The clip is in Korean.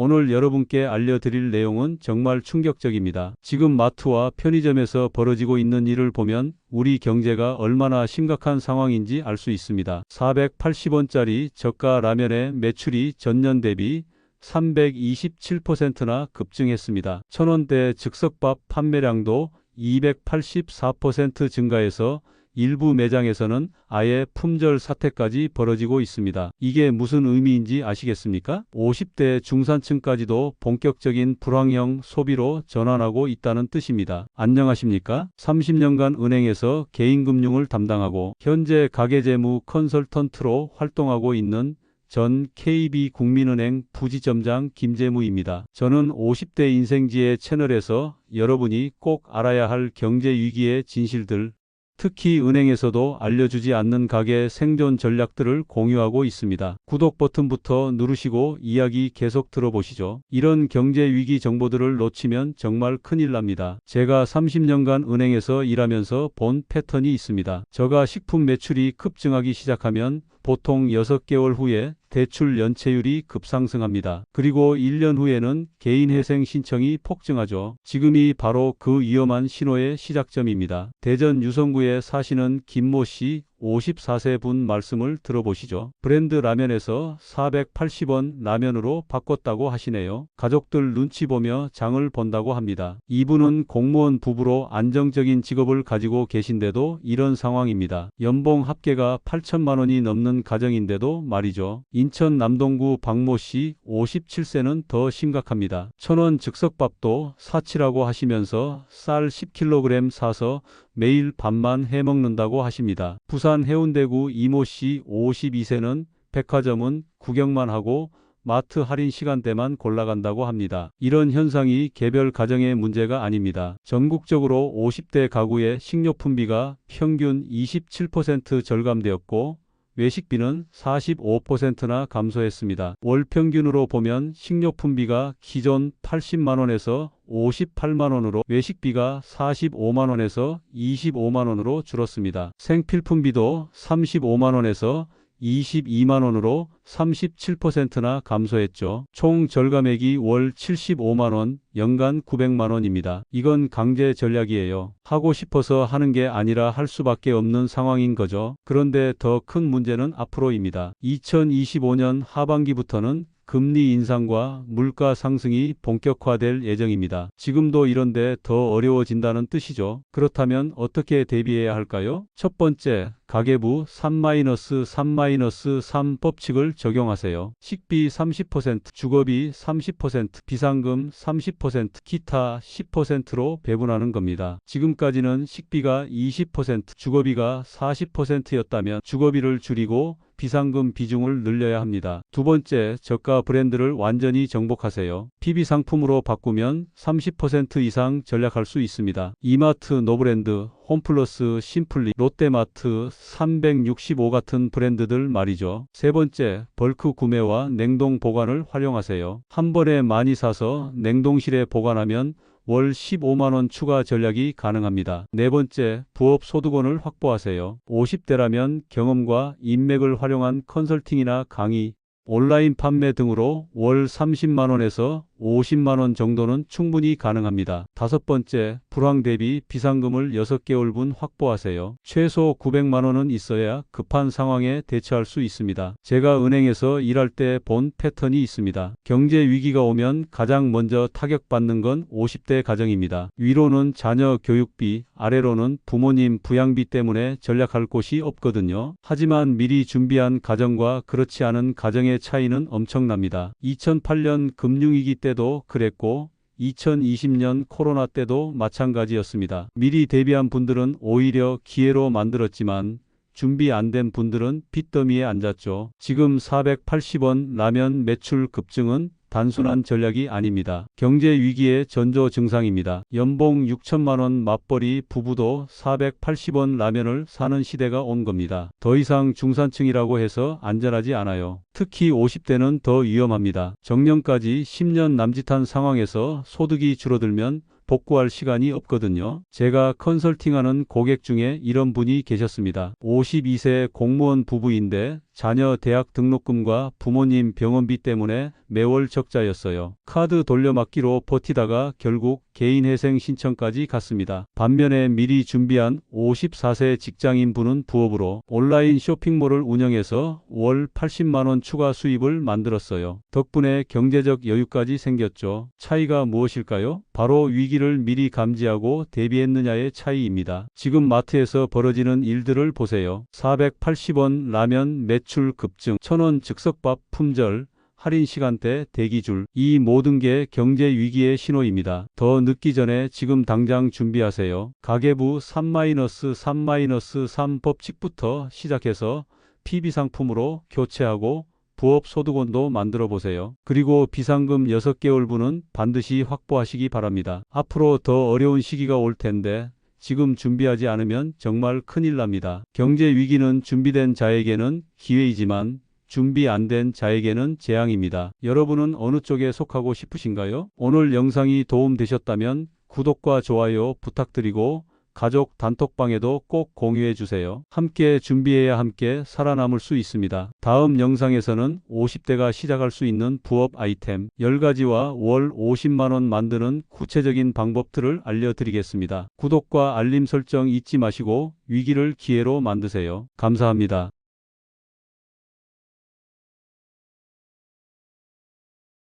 오늘 여러분께 알려드릴 내용은 정말 충격적입니다. 지금 마트와 편의점에서 벌어지고 있는 일을 보면 우리 경제가 얼마나 심각한 상황인지 알 수 있습니다. 480원짜리 저가 라면의 매출이 전년 대비 327%나 급증했습니다. 1000원대 즉석밥 판매량도 284% 증가해서 일부 매장에서는 아예 품절 사태까지 벌어지고 있습니다. 이게 무슨 의미인지 아시겠습니까? 50대 중산층까지도 본격적인 불황형 소비로 전환하고 있다는 뜻입니다. 안녕하십니까? 30년간 은행에서 개인금융을 담당하고 현재 가계재무 컨설턴트로 활동하고 있는 전 KB국민은행 부지점장 김재무입니다. 저는 50대 인생지혜 채널에서 여러분이 꼭 알아야 할 경제 위기의 진실들, 특히 은행에서도 알려주지 않는 가계 생존 전략들을 공유하고 있습니다. 구독 버튼부터 누르시고 이야기 계속 들어보시죠. 이런 경제 위기 정보들을 놓치면 정말 큰일 납니다. 제가 30년간 은행에서 일하면서 본 패턴이 있습니다. 저가 식품 매출이 급증하기 시작하면 보통 6개월 후에 대출 연체율이 급상승합니다. 그리고 1년 후에는 개인회생 신청이 폭증하죠. 지금이 바로 그 위험한 신호의 시작점입니다. 대전 유성구에 사시는 김모 씨 54세 분 말씀을 들어보시죠. 브랜드 라면에서 480원 라면으로 바꿨다고 하시네요. 가족들 눈치 보며 장을 본다고 합니다. 이분은 공무원 부부로 안정적인 직업을 가지고 계신데도 이런 상황입니다. 연봉 합계가 8천만 원이 넘는 가정인데도 말이죠. 인천 남동구 박모 씨 57세는 더 심각합니다. 1000원 즉석밥도 사치라고 하시면서 쌀 10kg 사서 매일 밥만 해먹는다고 하십니다. 부산 해운대구 이모 씨 52세는 백화점은 구경만 하고 마트 할인 시간대만 골라간다고 합니다. 이런 현상이 개별 가정의 문제가 아닙니다. 전국적으로 50대 가구의 식료품비가 평균 27% 절감되었고 외식비는 45%나 감소했습니다. 월 평균으로 보면 식료품비가 기존 80만 원에서 58만 원으로 외식비가 45만 원에서 25만 원으로 줄었습니다. 생필품비도 35만 원에서 22만 원으로 37%나 감소했죠. 총 절감액이 월 75만 원, 연간 900만 원입니다. 이건 강제 전략이에요. 하고 싶어서 하는 게 아니라 할 수밖에 없는 상황인 거죠. 그런데 더 큰 문제는 앞으로입니다. 2025년 하반기부터는 금리 인상과 물가 상승이 본격화될 예정입니다. 지금도 이런데 더 어려워진다는 뜻이죠. 그렇다면 어떻게 대비해야 할까요? 첫 번째, 가계부 3-3-3 법칙을 적용하세요. 식비 30%, 주거비 30%, 비상금 30%, 기타 10%로 배분하는 겁니다. 지금까지는 식비가 20%, 주거비가 40%였다면 주거비를 줄이고 비상금 비중을 늘려야 합니다. 두 번째, 저가 브랜드를 완전히 정복하세요. PB 상품으로 바꾸면 30% 이상 절약할 수 있습니다. 이마트 노브랜드, 홈플러스, 심플리, 롯데마트 365 같은 브랜드들 말이죠. 세 번째, 벌크 구매와 냉동 보관을 활용하세요. 한 번에 많이 사서 냉동실에 보관하면 월 15만 원 추가 전략이 가능합니다. 네 번째, 부업 소득원을 확보하세요. 50대라면 경험과 인맥을 활용한 컨설팅이나 강의, 온라인 판매 등으로 월 30만 원에서 50만 원 정도는 충분히 가능합니다. 다섯 번째, 불황 대비 비상금을 6개월분 확보하세요. 최소 900만 원은 있어야 급한 상황에 대처할 수 있습니다. 제가 은행에서 일할 때 본 패턴이 있습니다. 경제 위기가 오면 가장 먼저 타격받는 건 50대 가정입니다. 위로는 자녀 교육비, 아래로는 부모님 부양비 때문에 전략할 곳이 없거든요. 하지만 미리 준비한 가정과 그렇지 않은 가정의 차이는 엄청납니다. 2008년 금융위기 때도 그랬고 2020년 코로나 때도 마찬가지였습니다. 미리 대비한 분들은 오히려 기회로 만들었지만 준비 안 된 분들은 빚더미에 앉았죠. 지금 480원 라면 매출 급증은 단순한 전략이 아닙니다. 경제 위기의 전조 증상입니다. 연봉 6천만 원 맞벌이 부부도 480원 라면을 사는 시대가 온 겁니다. 더 이상 중산층이라고 해서 안전하지 않아요. 특히 50대는 더 위험합니다. 정년까지 10년 남짓한 상황에서 소득이 줄어들면 복구할 시간이 없거든요. 제가 컨설팅하는 고객 중에 이런 분이 계셨습니다. 52세 공무원 부부인데 자녀 대학 등록금과 부모님 병원비 때문에 매월 적자였어요. 카드 돌려막기로 버티다가 결국 개인회생 신청까지 갔습니다. 반면에 미리 준비한 54세 직장인분은 부업으로 온라인 쇼핑몰을 운영해서 월 80만 원 추가 수입을 만들었어요. 덕분에 경제적 여유까지 생겼죠. 차이가 무엇일까요? 바로 위기를 미리 감지하고 대비했느냐의 차이입니다. 지금 마트에서 벌어지는 일들을 보세요. 480원 라면 매출 급증, 1,000원 즉석밥 품절, 할인 시간대 대기줄. 이 모든 게 경제 위기의 신호입니다. 더 늦기 전에 지금 당장 준비하세요. 가계부 3-3-3 법칙부터 시작해서 PB 상품으로 교체하고 부업 소득원도 만들어 보세요. 그리고 비상금 6개월분은 반드시 확보하시기 바랍니다. 앞으로 더 어려운 시기가 올 텐데 지금 준비하지 않으면 정말 큰일 납니다. 경제 위기는 준비된 자에게는 기회이지만 준비 안 된 자에게는 재앙입니다. 여러분은 어느 쪽에 속하고 싶으신가요? 오늘 영상이 도움되셨다면 구독과 좋아요 부탁드리고 가족 단톡방에도 꼭 공유해 주세요. 함께 준비해야 함께 살아남을 수 있습니다. 다음 영상에서는 50대가 시작할 수 있는 부업 아이템 10가지와 월 50만 원 만드는 구체적인 방법들을 알려드리겠습니다. 구독과 알림 설정 잊지 마시고 위기를 기회로 만드세요. 감사합니다.